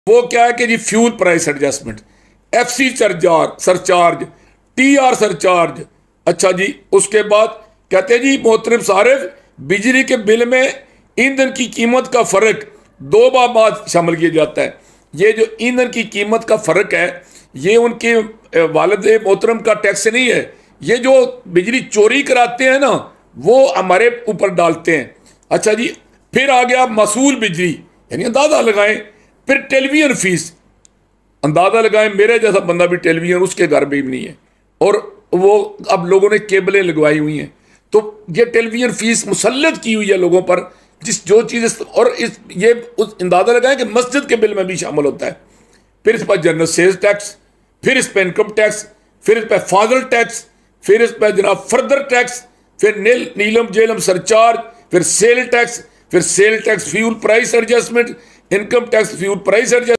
वो क्या है कि जी fuel price adjustment, FC surcharge, TR surcharge. अच्छा जी, उसके बाद कहते हैं जी मोहतरम सारिफ, बिजली के बिल में ईंधन की कीमत का फर्क 2 बार शामिल किया जाता है। ये जो ईंधन की कीमत का फर्क है, ये उनके वालिद मोहतरम का टैक्स नहीं है, ये जो बिजली चोरी कराते हैं ना, वो हमारे ऊपर डालते हैं। अच्छा जी, फिर आ गया मसूल बिजली, यानी अंदाजा लगाएं। फिर टेलीविजन फीस, अंदाजा लगाएं, मेरे जैसा बंदा भी टेलीविजन उसके घर में भी नहीं है, और वो अब लोगों ने केबलें लगवाई हुई हैं, तो ये टेलीविजन फीस मुसल्लत की हुई है लोगों पर, जिस जो चीज़, और इस ये उस अंदाजा लगाएं कि मस्जिद के बिल में भी शामिल होता है। फिर इस पर जनरल सेल्स टैक्स, फिर इस पर इनकम टैक्स, फिर इस पर फाजल टैक्स, फिर इस पर जनाब फर्दर टैक्स, फिर नीलम जेलम सरचार्ज, फिर sale tax, fuel price adjustment, income tax, fuel price adjustment.